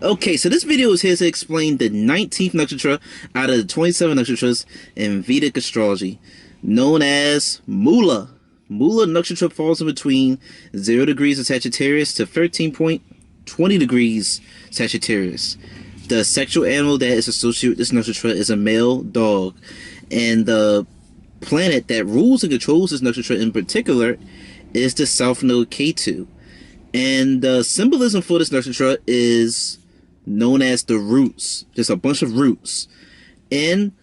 Okay, so this video is here to explain the 19th nakshatra out of the 27 nakshatras in Vedic astrology, known as Mula. Mula nakshatra falls in between 0 degrees of Sagittarius to 13.20 degrees Sagittarius. The sexual animal that is associated with this nakshatra is a male dog, and the planet that rules and controls this nakshatra in particular is the south node Ketu. And the symbolism for this nakshatra is known as the roots, just a bunch of roots. And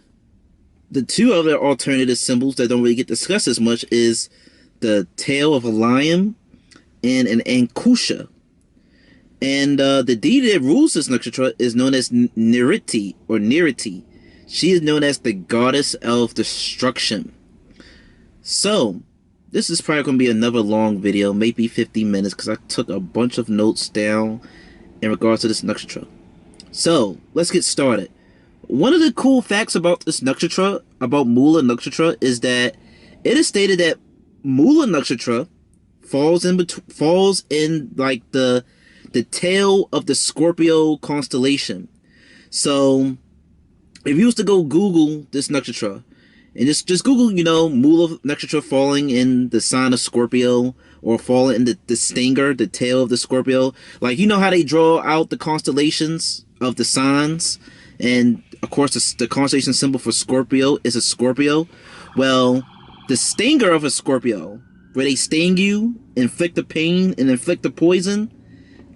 the two other alternative symbols that don't really get discussed as much is the tail of a lion and an ankusha. And the deity that rules this nakshatra is known as Niriti or Niriti. She is known as the goddess of destruction. So this is probably going to be another long video, maybe 50 minutes, because I took a bunch of notes down in regards to this nakshatra. So let's get started. One of the cool facts about this nakshatra, about Mula nakshatra, is that it is stated that Mula nakshatra falls in like the tail of the Scorpio constellation. So if you was to go Google this nakshatra and just Google, Mula nakshatra falling in the sign of Scorpio, or falling in the stinger, the tail of the Scorpio, like, you know how they draw out the constellations of the signs, and of course the constellation symbol for Scorpio is a Scorpio. Well, the stinger of a Scorpio, where they sting you, inflict the pain and inflict the poison,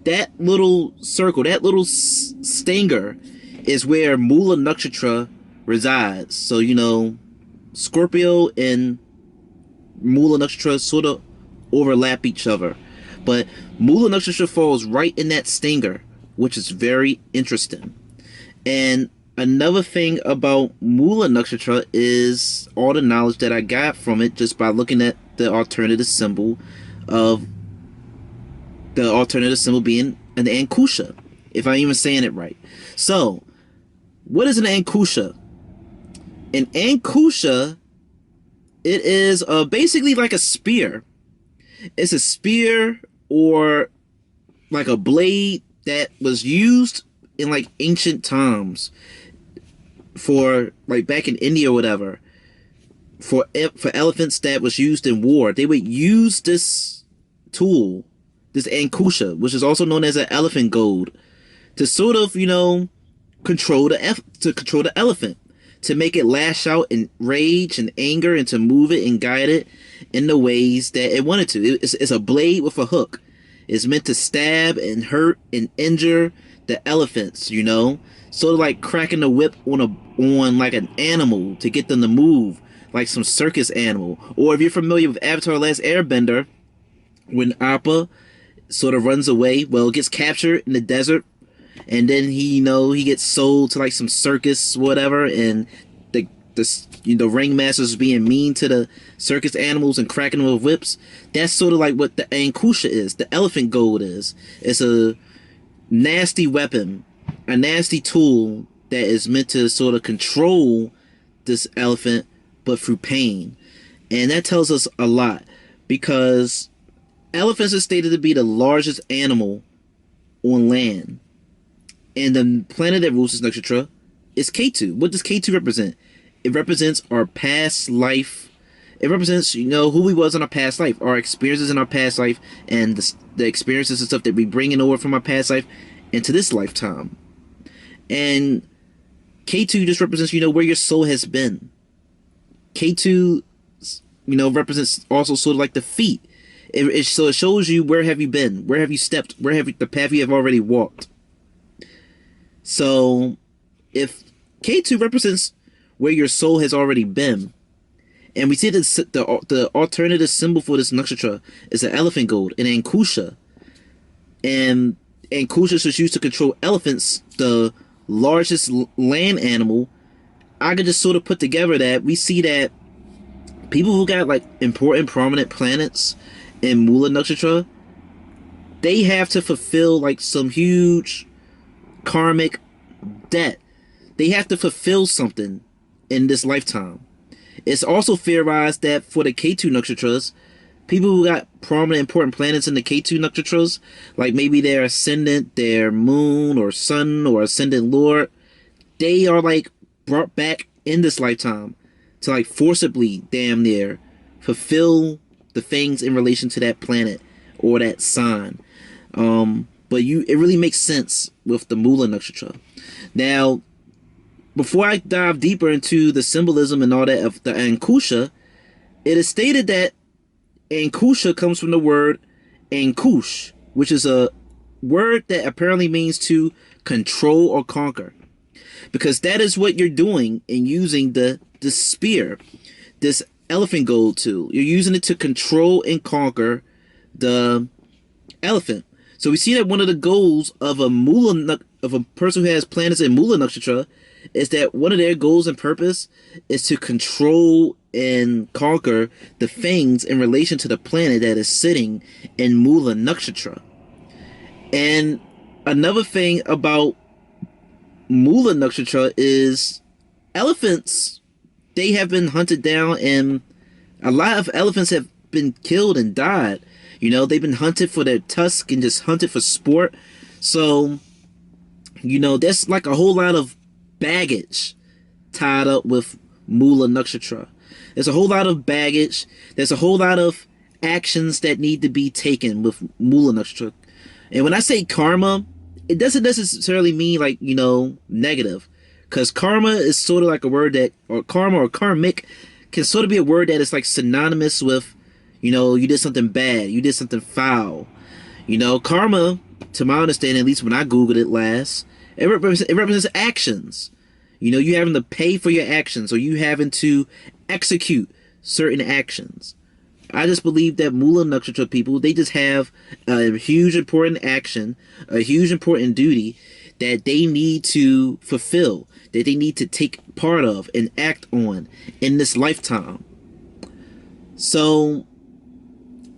that little circle, that little stinger is where Mula nakshatra resides. So, Scorpio and Mula nakshatra sort of overlap each other, but Mula nakshatra falls right in that stinger, which is very interesting. And another thing about Mula nakshatra is all the knowledge that I got from it just by looking at the alternative symbol being an ankusha, if I'm even saying it right. So what is an ankusha? An ankusha, it is basically like a spear. It's a spear or like a blade that was used in like ancient times for like back in India or whatever, for elephants that was used in war. They would use this tool, this ankusha, which is also known as an elephant goad, to sort of control the elephant, to make it lash out in rage and anger, and to move it and guide it in the ways that it wanted to. It's a blade with a hook. It's meant to stab and hurt and injure the elephants, sort of like cracking the whip on like an animal to get them to move, like some circus animal. Or if you're familiar with Avatar: Last Airbender, when Appa sort of runs away, well, gets captured in the desert, and then he gets sold to like some circus whatever, and the ringmasters being mean to the circus animals and cracking them with whips. That's sort of like what the ankusha is, the elephant goad is. It's a nasty weapon, a nasty tool that is meant to sort of control this elephant, but through pain. And that tells us a lot, because elephants are stated to be the largest animal on land. And the planet that rules this nakshatra is Ketu. What does Ketu represent? It represents our past life. It represents, who we was in our past life, our experiences in our past life, and the experiences and stuff that we bring in over from our past life into this lifetime. And Ketu just represents, where your soul has been. Ketu, represents also sort of like the feet. So it shows you, where have you been? Where have you stepped? Where have the path you have already walked? So if Ketu represents where your soul has already been, and we see that the alternative symbol for this nakshatra is an elephant goad, an ankusha, and ankusha is used to control elephants, the largest land animal. I could just sort of put together that we see that people who got like important prominent planets in Mula nakshatra, they have to fulfill like some huge karmic debt. They have to fulfill something in this lifetime. It's also theorized that for the Ketu nakshatras, people who got prominent, important planets in the Ketu nakshatras, like maybe their ascendant, their moon or sun or ascendant lord, they are like brought back in this lifetime to like forcibly, damn near, fulfill the things in relation to that planet or that sign. But it really makes sense with the Mula nakshatra. Now, before I dive deeper into the symbolism and all that of the Ankusha, it is stated that Ankusha comes from the word Ankush, which is a word that apparently means to control or conquer. Because that is what you're doing in using this spear, this elephant gold tool. You're using it to control and conquer the elephant. So we see that one of the goals of of a person who has planets in Mula nakshatra is that one of their goals and purpose is to control and conquer the things in relation to the planet that is sitting in Mula nakshatra. And another thing about Mula nakshatra is elephants, they have been hunted down, and a lot of elephants have been killed and died. You know, they've been hunted for their tusk and just hunted for sport. So, you know, there's like a whole lot of baggage tied up with Mula nakshatra. There's a whole lot of baggage. There's a whole lot of actions that need to be taken with Mula nakshatra. And when I say karma, it doesn't necessarily mean like, you know, negative. Because karma is sort of like a word that, or karma or karmic, can sort of be a word that is like synonymous with, you know, you did something bad, you did something foul. You know, karma, to my understanding, at least when I Googled it last, it represents actions. You know, you having to pay for your actions, or you having to execute certain actions. I just believe that Mula nakshatra people, they just have a huge important action, a huge important duty that they need to fulfill, that they need to take part of and act on in this lifetime. So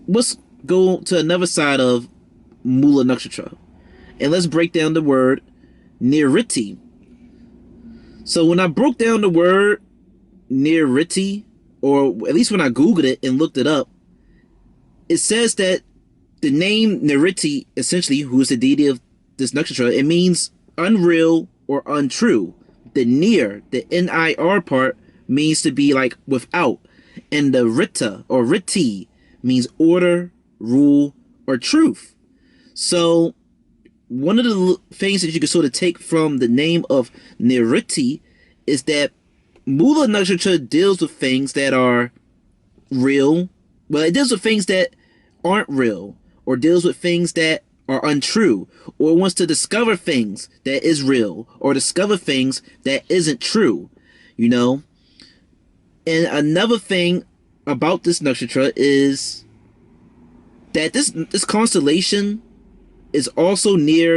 let's go to another side of Mula nakshatra, and let's break down the word Niriti. So when I broke down the word Niriti, or at least when I Googled it and looked it up, it says that the name Niriti, essentially, who is the deity of this nakshatra, it means unreal or untrue. The near, the N-I-R part, means to be like without. And the Rita, or Riti, means order, rule, or truth. So one of the things that you can sort of take from the name of Niriti is that Mula nakshatra deals with things that are real. Well, it deals with things that aren't real, or deals with things that are untrue, or wants to discover things that is real, or discover things that isn't true, you know. And another thing about this nakshatra is that this constellation is also near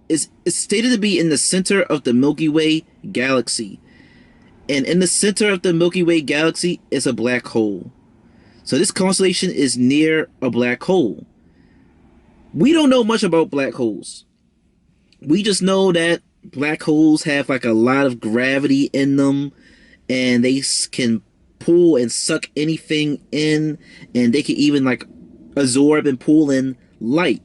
it's stated to be in the center of the Milky Way galaxy. And in the center of the Milky Way galaxy is a black hole. So this constellation is near a black hole. We don't know much about black holes. We just know that black holes have like a lot of gravity in them, and they can pull and suck anything in, and they can even like absorb and pull in light.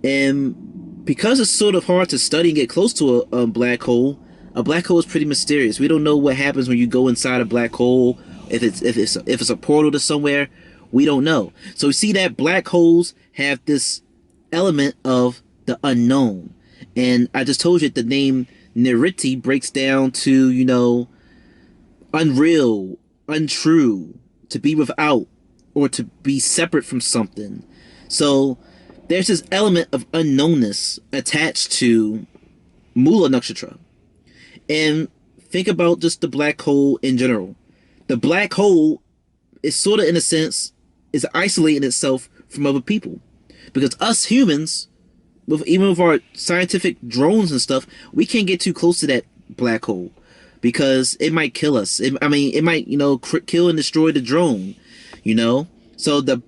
And because it's sort of hard to study and get close to a black hole is pretty mysterious. We don't know what happens when you go inside a black hole. If it's a portal to somewhere, we don't know. So we see that black holes have this element of the unknown. And I just told you that the name Niriti breaks down to, you know, unreal, untrue, to be without, or to be separate from something. So there's this element of unknownness attached to Mula nakshatra. And think about just the black hole in general. The black hole is sort of, in a sense, is isolating itself from other people. Because us humans, even with our scientific drones and stuff, we can't get too close to that black hole. Because it might kill us. It might, you know, kill and destroy the drone. You know? So the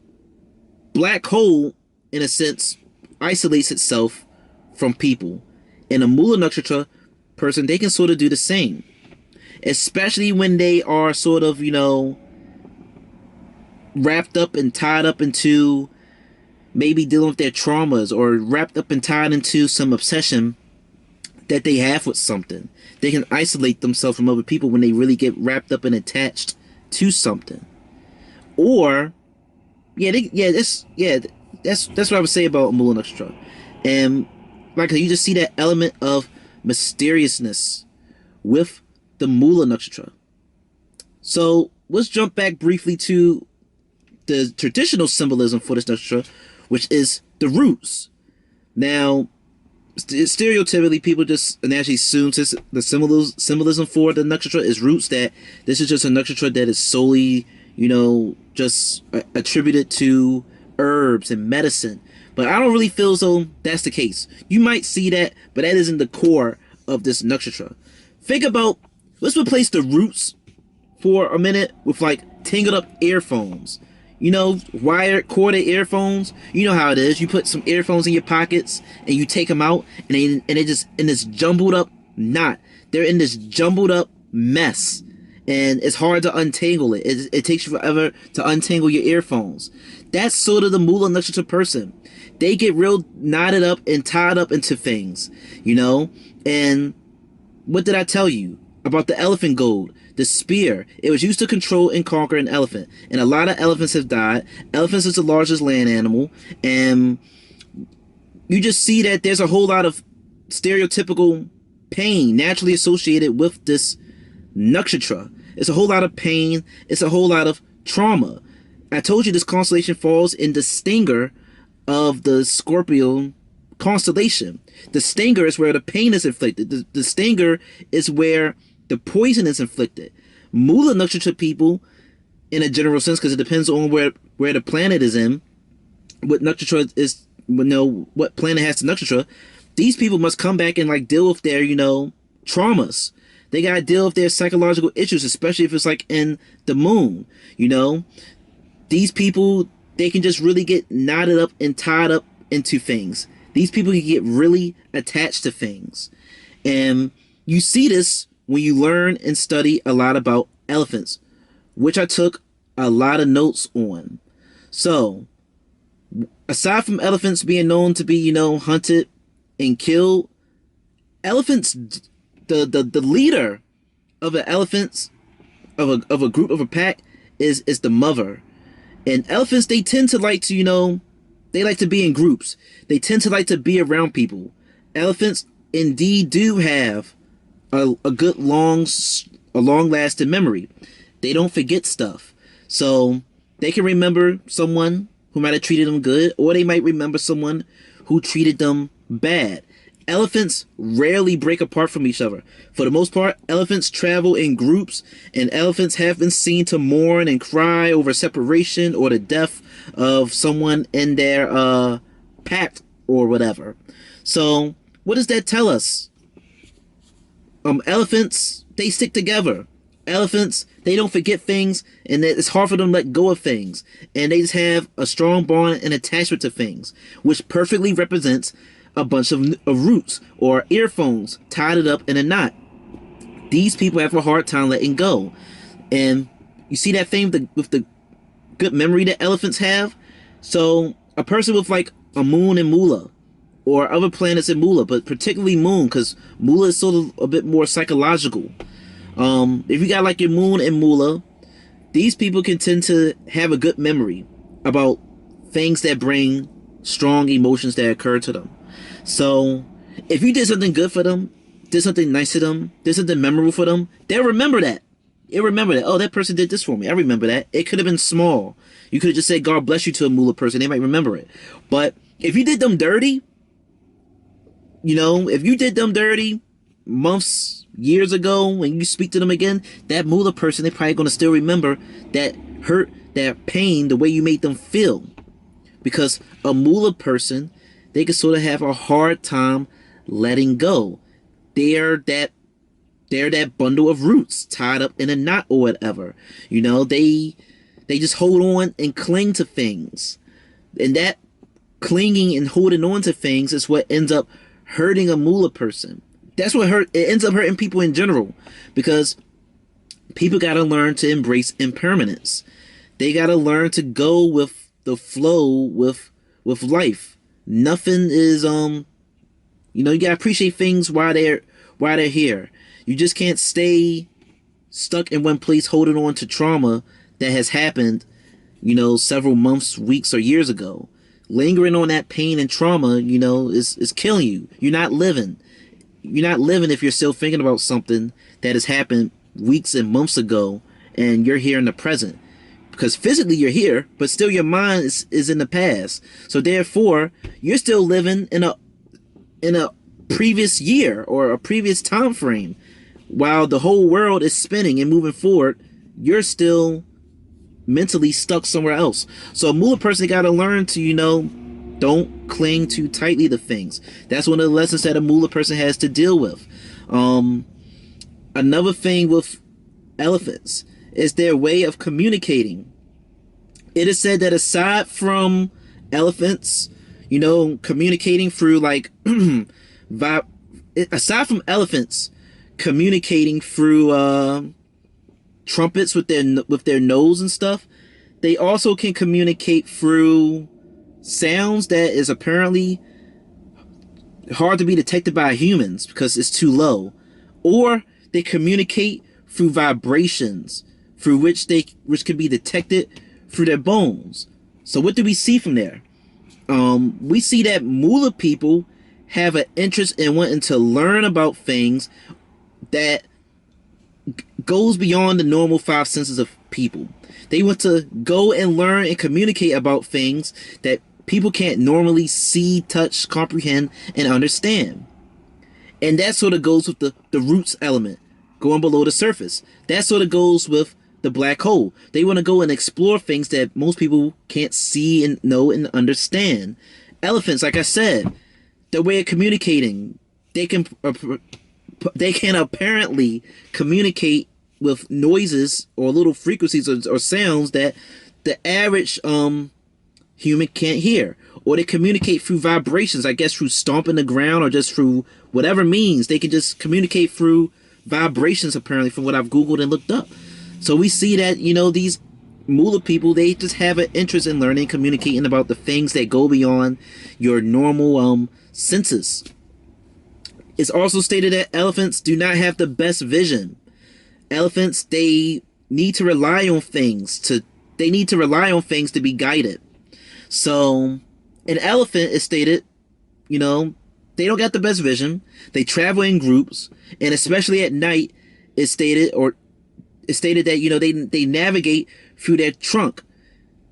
black hole, in a sense, isolates itself from people. And a Mula nakshatra person, they can sort of do the same. Especially when they are sort of, you know, wrapped up and tied up into maybe dealing with their traumas, or wrapped up and tied into some obsession that they have with something. They can isolate themselves from other people when they really get wrapped up and attached to something. Or that's what I would say about Mula Nakshatra. And like you just see that element of mysteriousness with the Mula Nakshatra. So let's jump back briefly to the traditional symbolism for this nakshatra, which is the roots. Now, stereotypically, people just naturally assume the symbolism for the nakshatra is roots, that this is just a nakshatra that is solely, just attributed to herbs and medicine. But I don't really feel as though that's the case. You might see that, but that isn't the core of this nakshatra. Think about, let's replace the roots for a minute with like tangled up earphones. Wired corded earphones. You know how it is. You put some earphones in your pockets and you take them out, and they just in this jumbled up knot. They're in this jumbled up mess, and it's hard to untangle it. It takes you forever to untangle your earphones. That's sort of the Mula Nakshatra person. They get real knotted up and tied up into things, And what did I tell you about the elephant gold? The spear. It was used to control and conquer an elephant. And a lot of elephants have died. Elephants is the largest land animal. And you just see that there's a whole lot of stereotypical pain naturally associated with this nakshatra. It's a whole lot of pain. It's a whole lot of trauma. I told you this constellation falls in the stinger of the Scorpio constellation. The stinger is where the pain is inflicted. The stinger is where the poison is inflicted. Mula Nakshatra people, in a general sense, because it depends on where the planet is in, what nakshatra is, what planet has the nakshatra, these people must come back and like deal with their, traumas. They gotta deal with their psychological issues, especially if it's like in the moon. These people, they can just really get knotted up and tied up into things. These people can get really attached to things. And you see this when you learn and study a lot about elephants, which I took a lot of notes on. So, aside from elephants being known to be, hunted and killed, elephants, the leader of an elephants, of a group, of a pack, is the mother. And elephants, they tend to like to, they like to be in groups. They tend to like to be around people. Elephants indeed do have a good long-lasting memory. They don't forget stuff. So they can remember someone who might have treated them good, or they might remember someone who treated them bad. Elephants rarely break apart from each other. For the most part, elephants travel in groups, and elephants have been seen to mourn and cry over separation or the death of someone in their pack or whatever. So what does that tell us? Elephants, they stick together. Elephants, they don't forget things, and it's hard for them to let go of things. And they just have a strong bond and attachment to things, which perfectly represents a bunch of roots or earphones tied it up in a knot. These people have a hard time letting go. And you see that thing with the good memory that elephants have? So a person with like a moon in Mula, or other planets in Mula, but particularly moon, because Mula is sort of a bit more psychological. If you got like your moon in Mula, these people can tend to have a good memory about things that bring strong emotions that occur to them. So if you did something good for them, did something nice to them, did something memorable for them, they'll remember that. They'll remember that. Oh, that person did this for me. I remember that. It could have been small. You could have just said God bless you to a Mula person. They might remember it. But if you did them dirty, if you did them dirty months, years ago, when you speak to them again, that Mula person, they're probably going to still remember that hurt, that pain, the way you made them feel. Because a Mula person, they can sort of have a hard time letting go. They're that bundle of roots tied up in a knot or whatever. They just hold on and cling to things. And that clinging and holding on to things is what ends up hurting a Mula person. That's what it ends up hurting people in general, because people got to learn to embrace impermanence. They gotta learn to go with the flow with life. Nothing is you know, you gotta appreciate things while they're here. You just can't stay stuck in one place holding on to trauma that has happened, you know, several months, weeks, or years ago. Lingering on that pain and trauma, you know, is killing you. You're not living. You're not living if you're still thinking about something that has happened weeks and months ago and you're here in the present. Because physically you're here, but still your mind is in the past. So therefore, you're still living in a previous year or a previous time frame. While the whole world is spinning and moving forward, you're still mentally stuck somewhere else. So a Moola person got to learn to, you know, don't cling too tightly to things. That's one of the lessons that a Moola person has to deal with. Another thing with elephants is their way of communicating. It is said that aside from elephants, you know, communicating through like aside from elephants communicating through trumpets with their nose and stuff, they also can communicate through sounds that is apparently hard to be detected by humans because it's too low, or they communicate through vibrations through which can be detected through their bones. So what do we see from there? We see that Moola people have an interest in wanting to learn about things that goes beyond the normal five senses of people. They want to go and learn and communicate about things that people can't normally see, touch, comprehend, and understand. And that sort of goes with the roots element, going below the surface. That sort of goes with the black hole. They want to go and explore things that most people can't see and know and understand. Elephants, like I said, their way of communicating, they can apparently communicate with noises or little frequencies or sounds that the average human can't hear. Or they communicate through vibrations, I guess through stomping the ground or just through whatever means. They can just communicate through vibrations, apparently, from what I've Googled and looked up. So we see that, you know, these Moola people, they just have an interest in learning, communicating about the things that go beyond your normal senses. It's also stated that elephants do not have the best vision. Elephants, they need to rely on things to be guided. So an elephant is stated, you know, they don't got the best vision. They travel in groups, and especially at night, it's stated that, you know, they navigate through their trunk.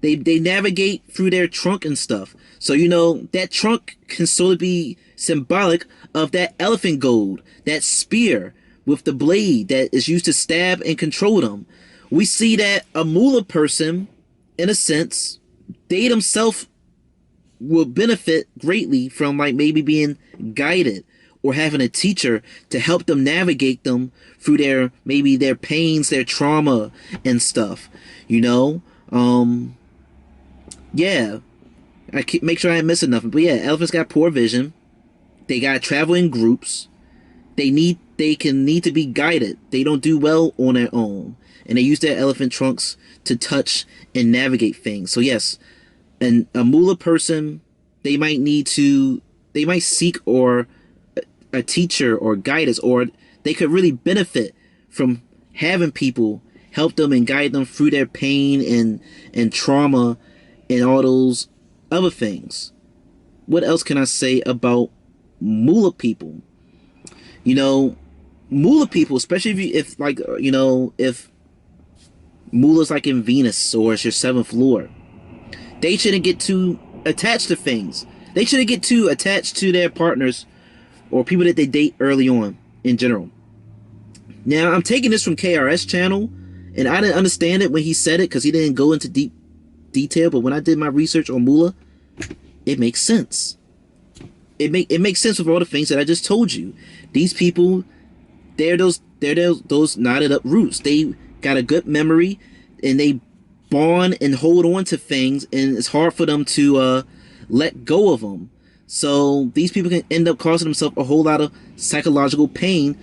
They navigate through their trunk and stuff. So, you know, that trunk can sort of be symbolic of that elephant gold, that spear with the blade that is used to stab and control them. We see that a Moola person, in a sense, they themselves will benefit greatly from like maybe being guided or having a teacher to help them navigate them through their pains, their trauma and stuff, you know. Yeah, make sure I ain't missing nothing. But yeah, elephants got poor vision. They gotta travel in groups. They can need to be guided. They don't do well on their own, and they use their elephant trunks to touch and navigate things. So yes, and a Moola person, they might seek or a teacher or guidance, or they could really benefit from having people help them and guide them through their pain and trauma and all those other things. What else can I say about Moola people? You know, Moola people, especially if Moola's like in Venus or it's your seventh lord, they shouldn't get too attached to things. They shouldn't get too attached to their partners or people that they date early on in general. Now, I'm taking this from KRS channel, and I didn't understand it when he said it because he didn't go into deep detail, but when I did my research on Moola, it makes sense. It makes sense with all the things that I just told you. These people, they're those knotted up roots. They got a good memory, and they bond and hold on to things, and it's hard for them to let go of them. So these people can end up causing themselves a whole lot of psychological pain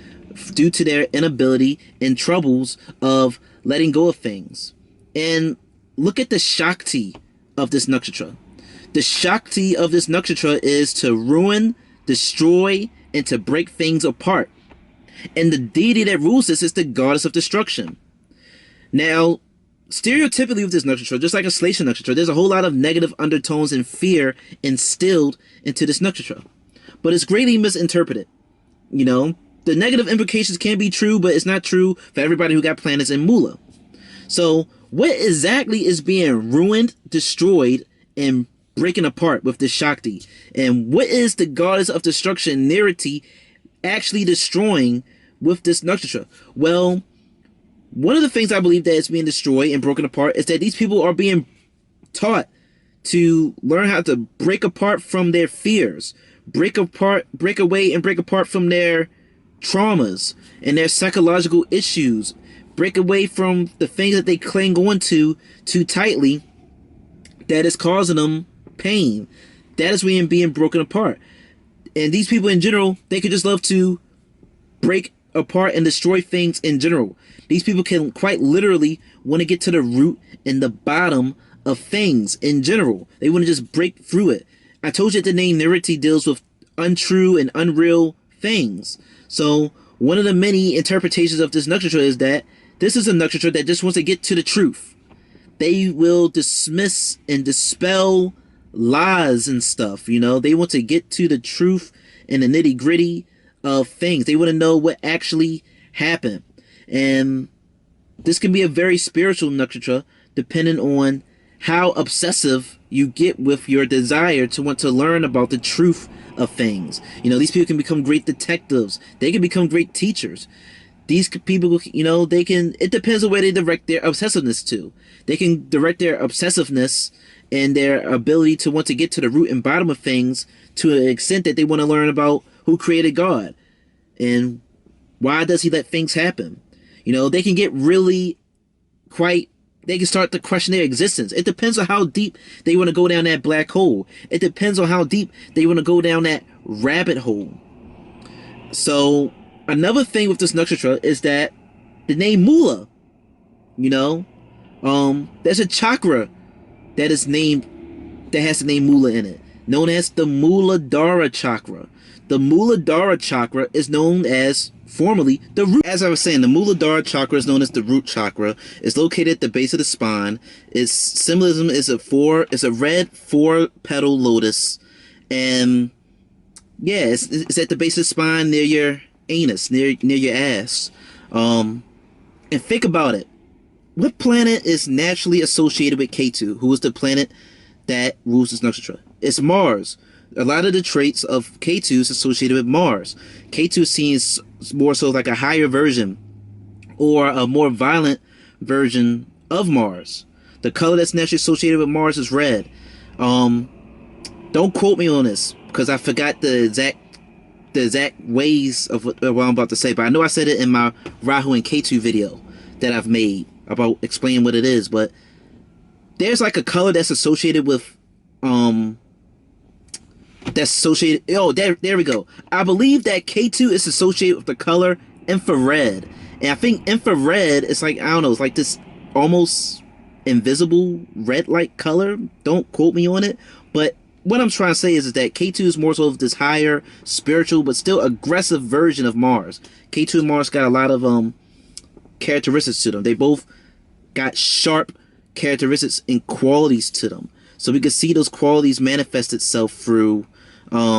due to their inability and troubles of letting go of things. And look at the Shakti of this nakshatra. The Shakti of this nakshatra is to ruin, destroy, and to break things apart. And the deity that rules this is the goddess of destruction. Now, stereotypically with this nakshatra, just like a Constellation nakshatra, there's a whole lot of negative undertones and fear instilled into this nakshatra. But it's greatly misinterpreted. You know, the negative implications can be true, but it's not true for everybody who got planets in Mula. So, what exactly is being ruined, destroyed, and breaking apart with this Shakti? And what is the goddess of destruction, Deity, actually destroying with this nakshatra? Well, one of the things I believe that is being destroyed and broken apart is that these people are being taught to learn how to break apart from their fears, break away and break apart from their traumas and their psychological issues, break away from the things that they cling on to too tightly that is causing them pain. That is being broken apart. And these people in general, they could just love to break apart and destroy things in general. These people can quite literally want to get to the root and the bottom of things in general. They want to just break through it. I told you that the name Deity deals with untrue and unreal things. So one of the many interpretations of this nakshatra is that this is a nakshatra that just wants to get to the truth. They will dismiss and dispel lies and stuff, you know. They want to get to the truth and the nitty gritty of things. They want to know what actually happened. And this can be a very spiritual nakshatra depending on how obsessive you get with your desire to want to learn about the truth of things. You know, these people can become great detectives. They can become great teachers. These people, you know, they can, it depends on where they direct their obsessiveness to. They can direct their obsessiveness and their ability to want to get to the root and bottom of things to an extent that they want to learn about who created God and why does he let things happen. You know, they can get really they can start to question their existence. It depends on how deep they want to go down that black hole. It depends on how deep they want to go down that rabbit hole. So another thing with this nakshatra is that the name Mula, you know, there's a chakra that is named, that has the name Mula in it, known as the Mooladhara chakra. The Mooladhara chakra is known as formerly the root. As I was saying, the Mooladhara chakra is known as the root chakra. It's located at the base of the spine. Its symbolism is a red 4-petal lotus, and yeah, it's at the base of the spine near your anus, near your ass. And think about it. What planet is naturally associated with Ketu, who is the planet that rules this nakshatra? It's Mars. A lot of the traits of Ketu is associated with Mars. Ketu seems more so like a higher version or a more violent version of Mars. The color that's naturally associated with Mars is red. Don't quote me on this because I forgot the exact ways of what I'm about to say, but I know I said it in my Rahu and Ketu video that I've made about explaining what it is. But there's like a color that's associated with there we go. I believe that Ketu is associated with the color infrared. And I think infrared is like, I don't know, it's like this almost invisible red-like color. Don't quote me on it. But what I'm trying to say is that Ketu is more so of this higher, spiritual, but still aggressive version of Mars. Ketu and Mars got a lot of characteristics to them. They both got sharp characteristics and qualities to them. So we can see those qualities manifest itself through this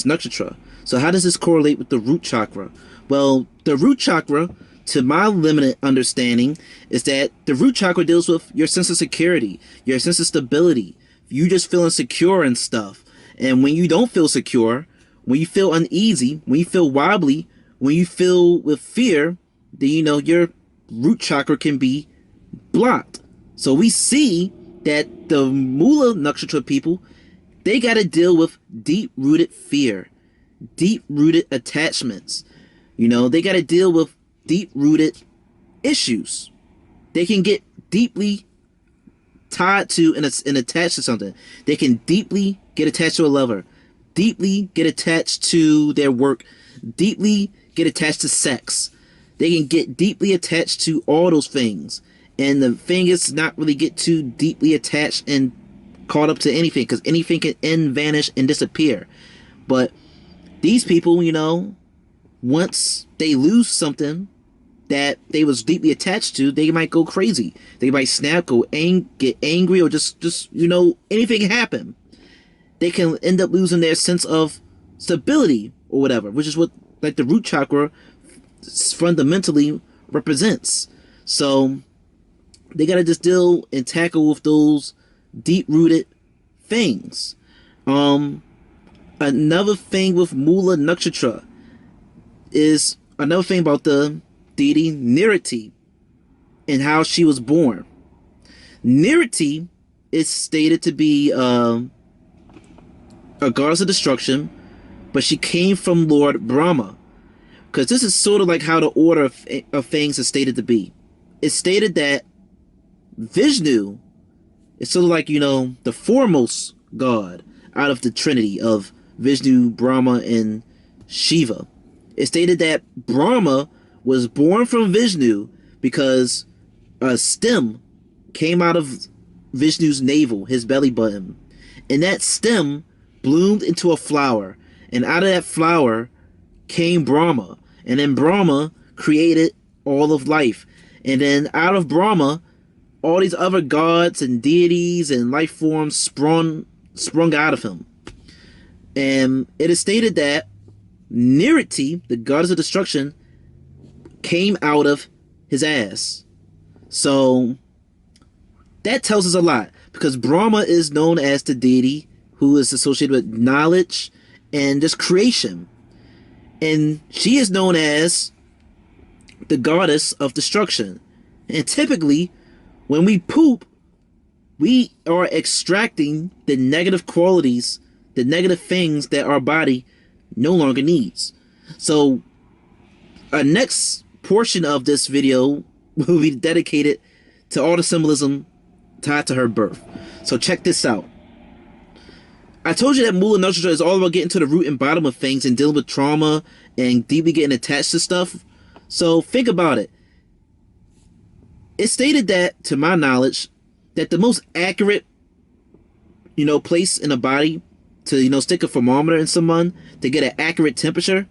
nakshatra. So how does this correlate with the root chakra? Well, the root chakra, to my limited understanding, is that the root chakra deals with your sense of security, your sense of stability. You just feeling secure and stuff. And when you don't feel secure, when you feel uneasy, when you feel wobbly, when you feel with fear, then you know your root chakra can be blocked. So we see that the Mula nakshatra people, they got to deal with deep-rooted fear, deep-rooted attachments. You know, they got to deal with deep-rooted issues. They can get deeply tied to and attached to something. They can deeply get attached to a lover, deeply get attached to their work, deeply get attached to sex, they can get deeply attached to all those things. And the thing is not really get too deeply attached and caught up to anything, because anything can end, vanish, and disappear. But these people, you know, once they lose something that they was deeply attached to, they might go crazy. They might snap, get angry, or just you know, anything can happen. They can end up losing their sense of stability or whatever, which is what like the root chakra fundamentally represents. So they gotta just deal and tackle with those deep-rooted things. Another thing with Mula nakshatra is another thing about the deity Deity and how she was born. Deity is stated to be a goddess of destruction, but she came from Lord Brahma, because this is sort of like how the order of things is stated to be. It's stated that Vishnu is sort of like, you know, the foremost god out of the trinity of Vishnu, Brahma, and Shiva. It's stated that Brahma was born from Vishnu because a stem came out of Vishnu's navel, his belly button, and that stem bloomed into a flower, and out of that flower came Brahma, and then Brahma created all of life, and then out of Brahma all these other gods and deities and life forms sprung out of him. And it is stated that Deity, the goddess of destruction, came out of his ass. So that tells us a lot, because Brahma is known as the deity who is associated with knowledge and just creation. And she is known as the goddess of destruction. And typically, when we poop, we are extracting the negative qualities, the negative things that our body no longer needs. So, our next portion of this video will be dedicated to all the symbolism tied to her birth. So check this out. I told you that Mula nakshatra is all about getting to the root and bottom of things and dealing with trauma and deeply getting attached to stuff. So think about it. It's stated that, to my knowledge, that the most accurate, you know, place in a body to, you know, stick a thermometer in someone to get an accurate temperature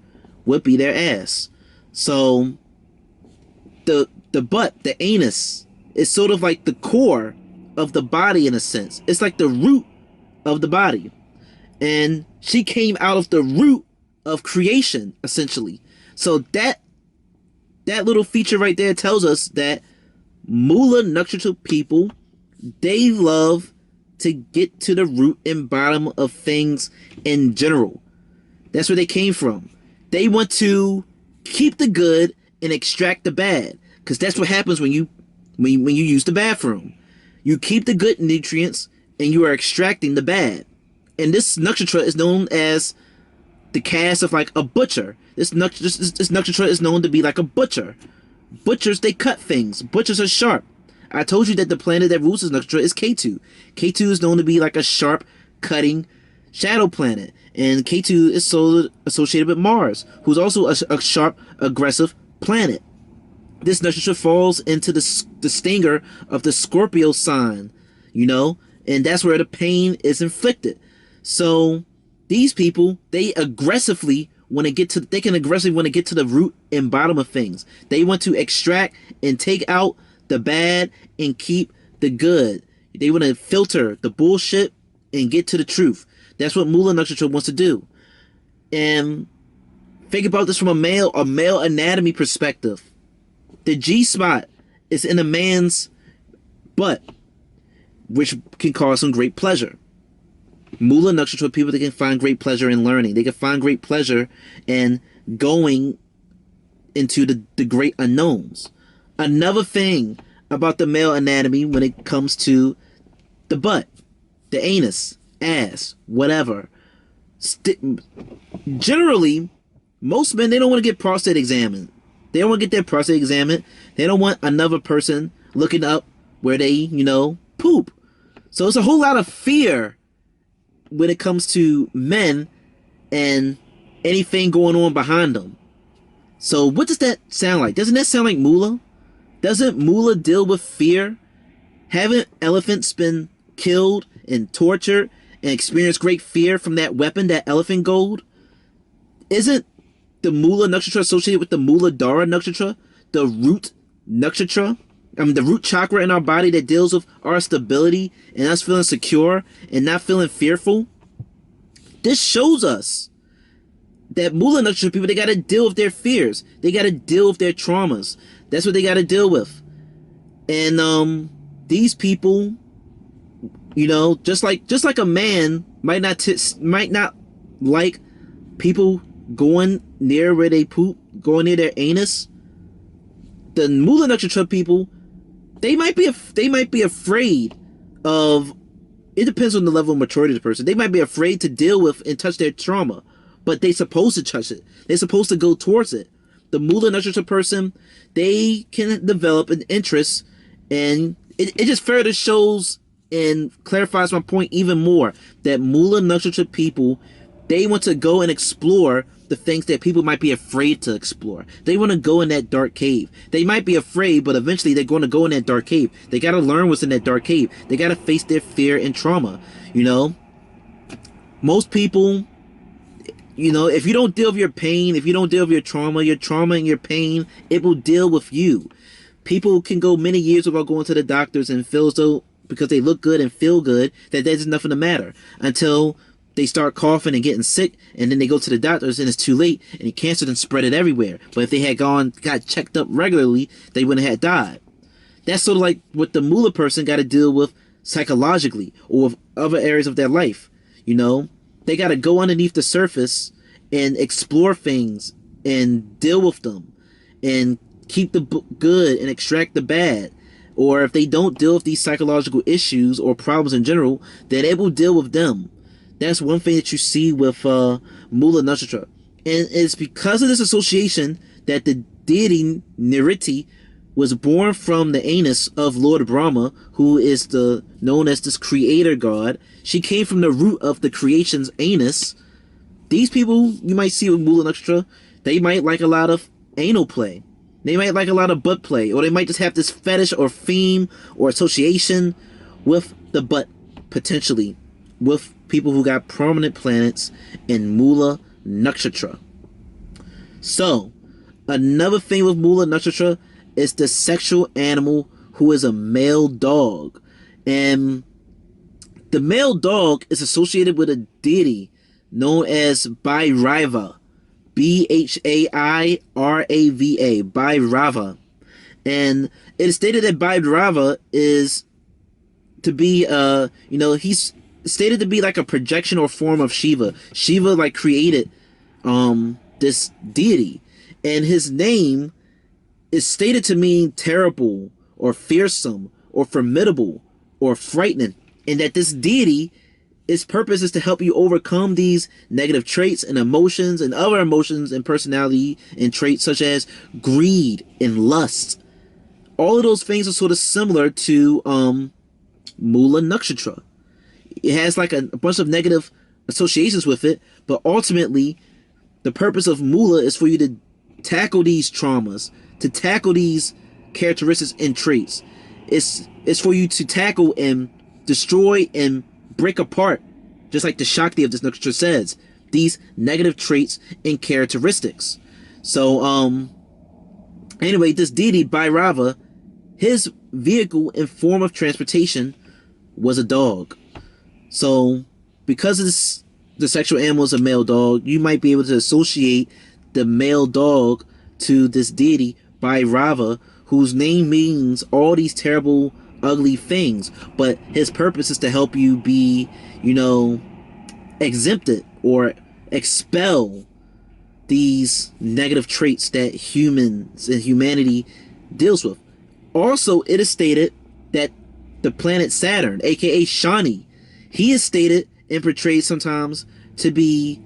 would be their ass. So the butt, the anus, is sort of like the core of the body in a sense. It's like the root of the body. And she came out of the root of creation, essentially. So that little feature right there tells us that Mula nakshatra people, they love to get to the root and bottom of things in general. That's where they came from. They want to keep the good and extract the bad, because that's what happens when you use the bathroom. You keep the good nutrients and you are extracting the bad. And this nakshatra is known as the cast of like a butcher. This nakshatra is known to be like a butcher. Butchers, they cut things. Butchers are sharp. I told you that the planet that rules this nakshatra is Ketu. Ketu is known to be like a sharp, cutting shadow planet. And Ketu is so associated with Mars, who's also a sharp, aggressive planet. This nakshatra falls into the stinger of the Scorpio sign, you know, and that's where the pain is inflicted. So these people, they can aggressively want to get to the root and bottom of things. They want to extract and take out the bad and keep the good. They want to filter the bullshit and get to the truth. That's what Mula nakshatra wants to do. And think about this from a male anatomy perspective. The G spot is in a man's butt, which can cause some great pleasure. Mula nakshatra people, they can find great pleasure in learning. They can find great pleasure in going into the great unknowns. Another thing about the male anatomy when it comes to the butt, the anus, ass, whatever. Generally, most men, they don't want to get prostate examined. They don't want to get their prostate examined. They don't want another person looking up where they, you know, poop. So it's a whole lot of fear when it comes to men and anything going on behind them. So what does that sound like? Doesn't that sound like Mula? Doesn't Mula deal with fear? Haven't elephants been killed and tortured and experienced great fear from that weapon, that elephant gold? Isn't the Mula nakshatra associated with the Mula Dara nakshatra, the root nakshatra? The root chakra in our body that deals with our stability and us feeling secure and not feeling fearful. This shows us that Mula nakshatra people, they got to deal with their fears. They got to deal with their traumas. That's what they got to deal with. And these people, you know, just like a man might not like people going near where they poop, going near their anus. The Mula nakshatra people, they might be afraid of. It depends on the level of maturity of the person. They might be afraid to deal with and touch their trauma, but they're supposed to touch it. They're supposed to go towards it. The Mula nakshatra person, they can develop an interest, and it just further shows and clarifies my point even more that Mula nakshatra people, they want to go and explore the things that people might be afraid to explore. They want to go in that dark cave. They might be afraid, but eventually they're going to go in that dark cave. They got to learn what's in that dark cave. They got to face their fear and trauma. You know, most people, you know, if you don't deal with your pain, if you don't deal with your trauma and your pain, it will deal with you. People can go many years without going to the doctors and feel as though because they look good and feel good that there's nothing to matter until they start coughing and getting sick, and then they go to the doctors and it's too late, and the cancer then spread it everywhere. But if they had got checked up regularly, they wouldn't have died. That's sort of like what the Mula person got to deal with psychologically or with other areas of their life. You know, they got to go underneath the surface and explore things and deal with them and keep the good and extract the bad. Or if they don't deal with these psychological issues or problems in general, then it will deal with them. That's one thing that you see with Mula nakshatra. And it's because of this association that the deity Niriti was born from the anus of Lord Brahma, who is known as this creator god. She came from the root of the creation's anus. These people you might see with Mula nakshatra, they might like a lot of anal play. They might like a lot of butt play, or they might just have this fetish or theme or association with the butt, potentially, with people who got prominent planets in Mula nakshatra. So, another thing with Mula nakshatra is the sexual animal who is a male dog. And the male dog is associated with a deity known as Bhairava. Bhairava, Bhairava. And it is stated that Bhairava is to be, he's stated to be like a projection or form of Shiva. Shiva like created this deity. And his name is stated to mean terrible or fearsome or formidable or frightening. And that this deity, its purpose is to help you overcome these negative traits and emotions and other emotions and personality and traits such as greed and lust. All of those things are sort of similar to Mula nakshatra. It has like a bunch of negative associations with it, but ultimately the purpose of Mula is for you to tackle these traumas, to tackle these characteristics and traits. It's for you to tackle and destroy and break apart, just like the Shakti of this nakshatra says, these negative traits and characteristics. So anyway, this deity Bhairava, his vehicle and form of transportation was a dog. So because of the sexual animal is a male dog, you might be able to associate the male dog to this deity Bhairava, whose name means all these terrible, ugly things, but his purpose is to help you be, exempted or expel these negative traits that humans and humanity deals with. Also, it is stated that the planet Saturn, aka Shani, he is stated and portrayed sometimes to be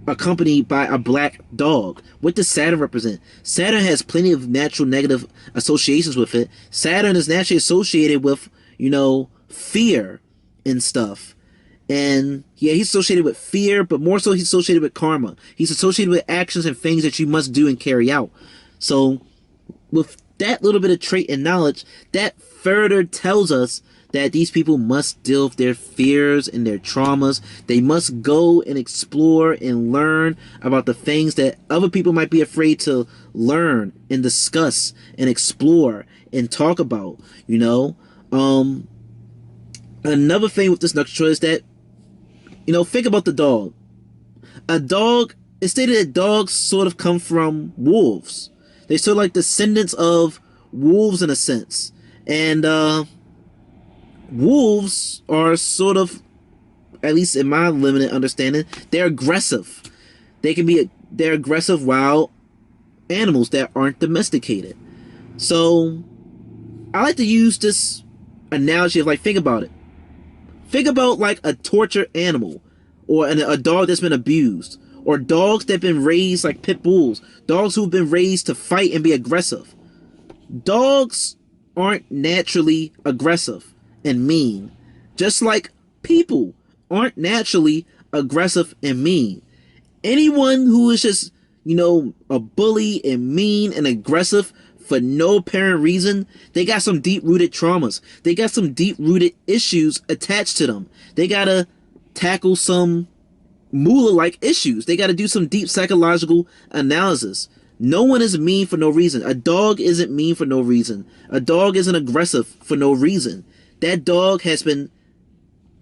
accompanied by a black dog. What does Saturn represent? Saturn has plenty of natural negative associations with it. Saturn is naturally associated with, fear and stuff. And yeah, he's associated with fear, but more so he's associated with karma. He's associated with actions and things that you must do and carry out. So with that little bit of trait and knowledge, that further tells us that these people must deal with their fears and their traumas. They must go and explore and learn about the things that other people might be afraid to learn and discuss and explore and talk about, you know. Another thing with this nakshatra is that, you know, think about the dog. A dog, it's stated that dogs sort of come from wolves. They're sort of like descendants of wolves in a sense. And wolves are sort of, at least in my limited understanding, they're aggressive. They're aggressive wild animals that aren't domesticated. So I like to use this analogy of, like, think about it. Think about like a tortured animal, or a dog that's been abused, or dogs that have been raised like pit bulls, dogs who've been raised to fight and be aggressive. Dogs aren't naturally aggressive and mean, just like people aren't naturally aggressive and mean. Anyone who is just, you know, a bully and mean and aggressive for no apparent reason, they got some deep-rooted traumas. They got some deep-rooted issues attached to them. They gotta tackle some Moola-like issues. They gotta do some deep psychological analysis. No one is mean for no reason. A dog isn't mean for no reason. A dog isn't aggressive for no reason. That dog has been,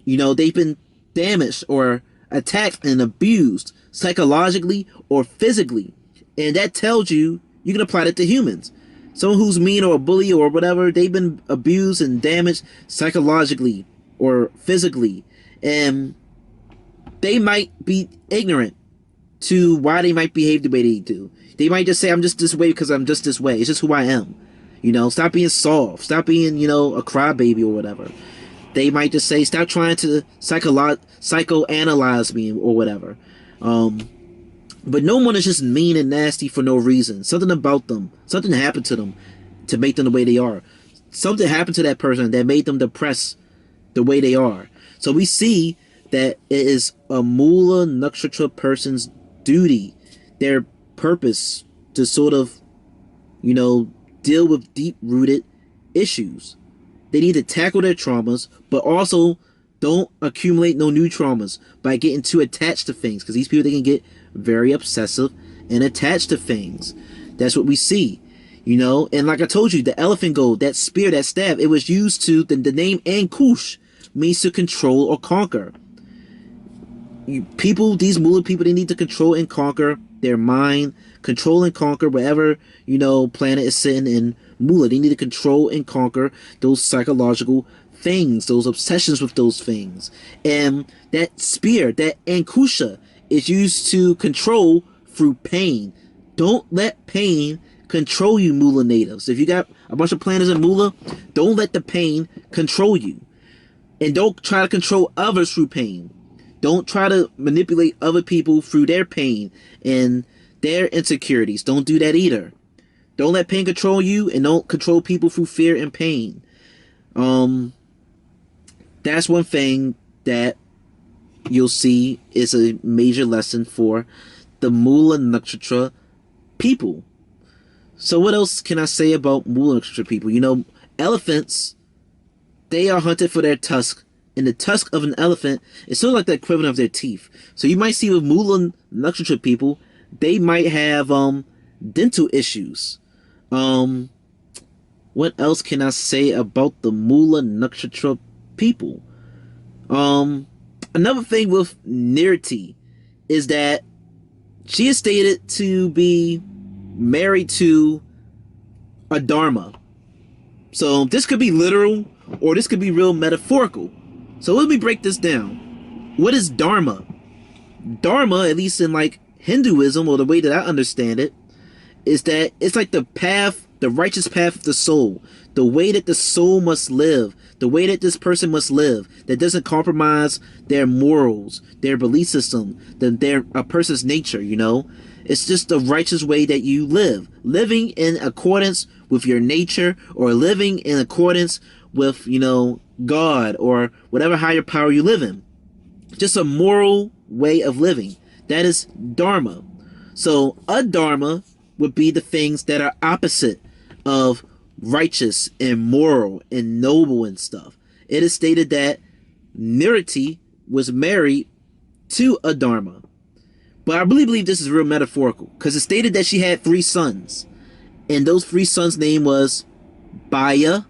you know, they've been damaged or attacked and abused psychologically or physically. And that tells you, you can apply that to humans. Someone who's mean or a bully or whatever, they've been abused and damaged psychologically or physically. And they might be ignorant to why they might behave the way they do. They might just say, I'm just this way because I'm just this way. It's just who I am. You know, stop being soft. Stop being, you know, a crybaby or whatever. They might just say, stop trying to psychoanalyze me or whatever. But no one is just mean and nasty for no reason. Something about them, something happened to them to make them the way they are. Something happened to that person that made them depressed the way they are. So we see that it is a Mula nakshatra person's duty, their purpose, to sort of, you know, deal with deep-rooted issues. They need to tackle their traumas, but also don't accumulate no new traumas by getting too attached to things, because these people, they can get very obsessive and attached to things. That's what we see, you know. And like I told you, the elephant gold, that spear, that staff, it was used to, the name Ankush means to control or conquer. People, these Moola people, they need to control and conquer their mind, control and conquer wherever, you know, planet is sitting in Moola. They need to control and conquer those psychological things, those obsessions with those things. And that spear, that Ankusha, is used to control through pain. Don't let pain control you, Moola natives. If you got a bunch of planets in Moola, don't let the pain control you. And don't try to control others through pain. Don't try to manipulate other people through their pain and their insecurities. Don't do that either. Don't let pain control you, and don't control people through fear and pain. That's one thing that you'll see is a major lesson for the Mula nakshatra people. So what else can I say about Mula nakshatra people? You know, elephants, they are hunted for their tusk. And the tusk of an elephant is sort of like the equivalent of their teeth. So you might see with Mula nakshatra people, they might have dental issues. What else can I say about the Mula nakshatra people? Another thing with Deity is that she is stated to be married to a Dharma. So this could be literal, or this could be real metaphorical. So let me break this down. What is Dharma? Dharma, at least in like Hinduism, or the way that I understand it, is that it's like the path, the righteous path of the soul, the way that the soul must live, the way that this person must live, that doesn't compromise their morals, their belief system, a person's nature, you know. It's just the righteous way that you live, living in accordance with your nature, or living in accordance with, you know, God or whatever higher power you live in. just a moral way of living. That is Dharma. So adharma would be the things that are opposite of righteous and moral and noble and stuff. It is stated that Niriti was married to adharma. But I really believe this is real metaphorical, because it stated that she had 3 sons. And those 3 sons' name was Baya,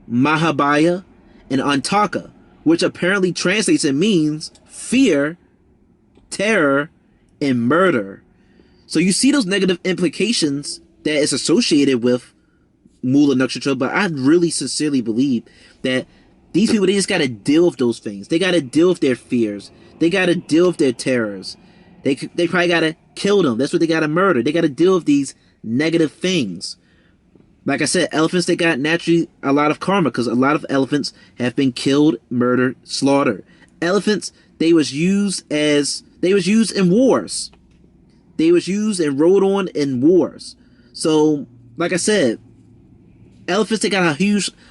Mahabaya, and Antaka, which apparently translates and means fear, terror, and murder. So you see those negative implications that is associated with Mula nakshatra, but I really sincerely believe that these people, they just got to deal with those things. They got to deal with their fears. They got to deal with their terrors. They probably got to kill them. That's what they got to murder. They got to deal with these negative things. Like I said, elephants, they got naturally a lot of karma, because a lot of elephants have been killed, murdered, slaughtered. Elephants, they was used in wars. They was used and rode on in wars. So, like I said, elephants, they got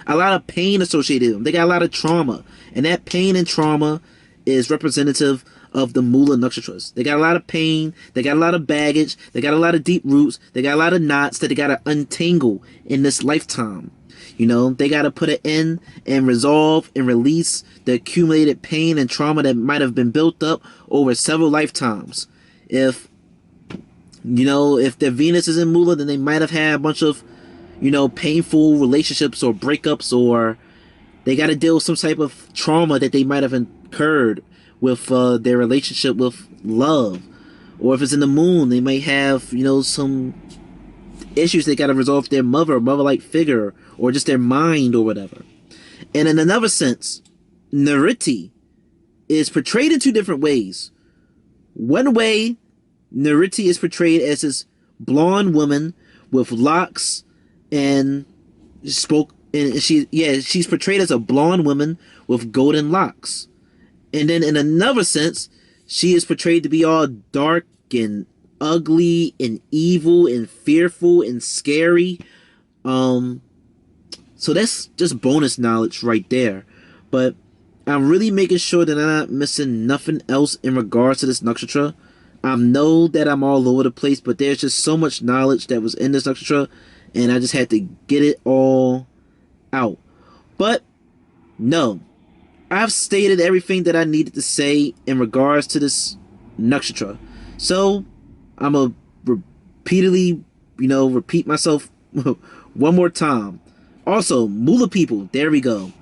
a lot of pain associated with them. They got a lot of trauma. And that pain and trauma is representative of the Mula nakshatras. They got a lot of pain. They got a lot of baggage. They got a lot of deep roots. They got a lot of knots that they got to untangle in this lifetime. You know, they got to put it in and resolve and release the accumulated pain and trauma that might have been built up over several lifetimes. If their Venus is in Mula, then they might have had a bunch of, painful relationships or breakups, or they got to deal with some type of trauma that they might have incurred with their relationship with love. Or if it's in the moon, they might have, some issues they got to resolve with their mother-like figure, or just their mind or whatever. And in another sense, Niriti is portrayed in 2 different ways. One way, Niriti is portrayed as this blonde woman with locks, and she's portrayed as a blonde woman with golden locks. And then in another sense, she is portrayed to be all dark and ugly and evil and fearful and scary. So that's just bonus knowledge right there. But I'm really making sure that I'm not missing nothing else in regards to this nakshatra. I know that I'm all over the place, but there's just so much knowledge that was in this nakshatra, and I just had to get it all out. But no, I've stated everything that I needed to say in regards to this nakshatra. So I'm gonna repeatedly, repeat myself one more time. Also, Mula people, there we go.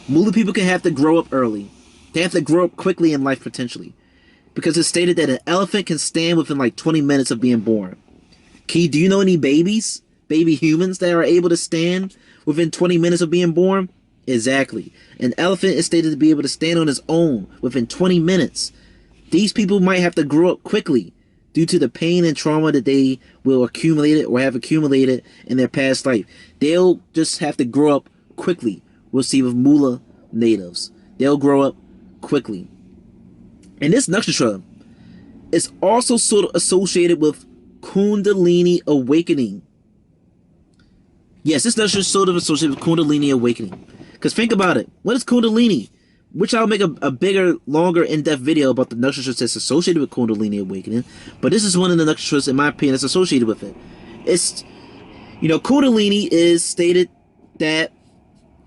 Mula people can have to grow up early. They have to grow up quickly in life, potentially. Because it's stated that an elephant can stand within like 20 minutes of being born. Key, do you know any baby humans that are able to stand within 20 minutes of being born? Exactly. An elephant is stated to be able to stand on its own within 20 minutes. These people might have to grow up quickly due to the pain and trauma that they will accumulate or have accumulated in their past life. They'll just have to grow up quickly. We'll see with Mula natives. They'll grow up quickly. And this nakshatra is also sort of associated with Kundalini awakening. Yes, this nakshatra is sort of associated with Kundalini awakening. Because think about it. What is Kundalini? Which I'll make a bigger, longer, in-depth video about the nakshatras that's associated with Kundalini awakening. But this is one of the nakshatras, in my opinion, that's associated with it. It's, Kundalini is stated that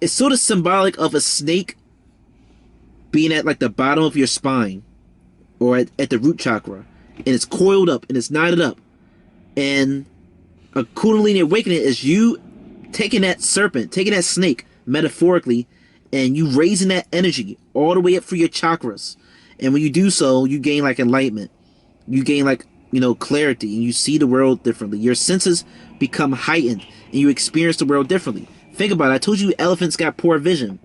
it's sort of symbolic of a snake being at like the bottom of your spine, or at the root chakra, and it's coiled up and it's knotted up. And a Kundalini awakening is you taking that serpent, taking that snake, metaphorically, and you raising that energy all the way up through your chakras. And when you do so, you gain like enlightenment. You gain like, clarity, and you see the world differently. Your senses become heightened, and you experience the world differently. Think about it. I told you elephants got poor vision.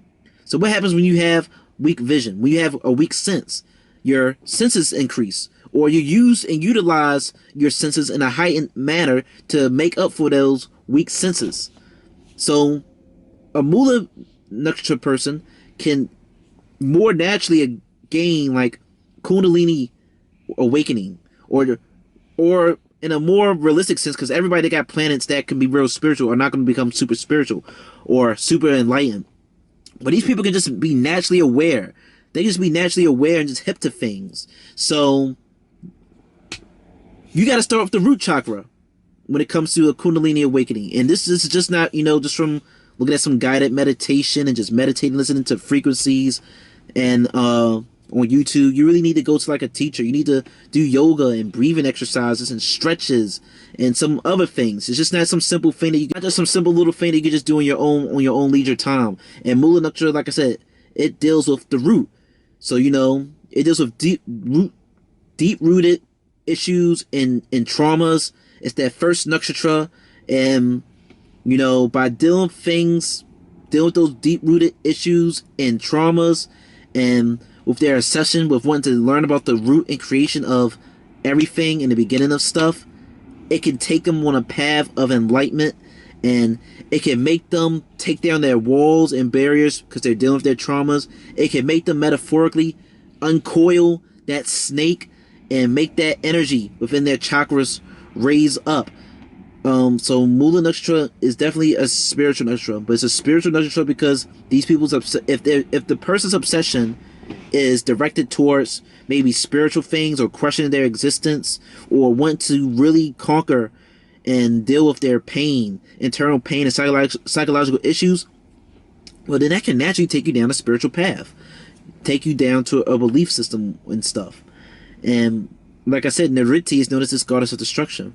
So what happens when you have weak vision? When you have a weak sense? Your senses increase, or you use and utilize your senses in a heightened manner to make up for those weak senses. So a Mula nakshatra person can more naturally gain like Kundalini awakening, or in a more realistic sense, because everybody that got planets that can be real spiritual are not going to become super spiritual or super enlightened. But these people can just be naturally aware. They just be naturally aware and just hip to things. So you got to start with the root chakra when it comes to a Kundalini awakening. And this is just not, just from looking at some guided meditation and just meditating, listening to frequencies and on YouTube. You really need to go to like a teacher. You need to do yoga and breathing exercises and stretches and some other things. It's just not some simple thing that not just some simple little thing that you can just do on your own leisure time. And Moola nakshatra, like I said, it deals with the root. So it deals with deep rooted issues and traumas. It's that first nakshatra, and by dealing with those deep rooted issues and traumas, and with their obsession with wanting to learn about the root and creation of everything in the beginning of stuff, it can take them on a path of enlightenment, and it can make them take down their walls and barriers because they're dealing with their traumas. It can make them metaphorically uncoil that snake and make that energy within their chakras raise up. So Mula nakshatra is definitely a spiritual nakshatra, but it's a spiritual nakshatra because these people's if the person's obsession is directed towards maybe spiritual things or questioning their existence, or want to really conquer and deal with their pain, internal pain and psychological issues, well, then that can naturally take you down a spiritual path, take you down to a belief system and stuff. And like I said, Deity is known as this goddess of destruction,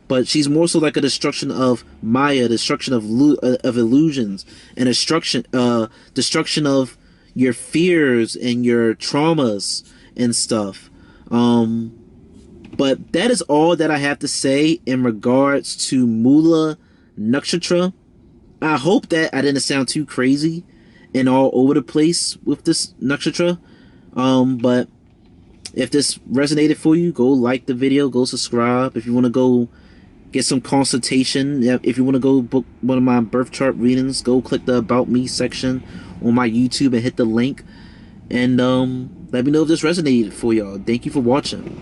but she's more so like a destruction of Maya, destruction of illusions, and destruction of your fears and your traumas and stuff. But that is all that I have to say in regards to Mula nakshatra. I hope that I didn't sound too crazy and all over the place with this nakshatra. But if this resonated for you, go like the video, go subscribe. If you want to go get some consultation, if you want to go book one of my birth chart readings, go click the About Me section on my YouTube and hit the link. And let me know if this resonated for y'all. Thank you for watching.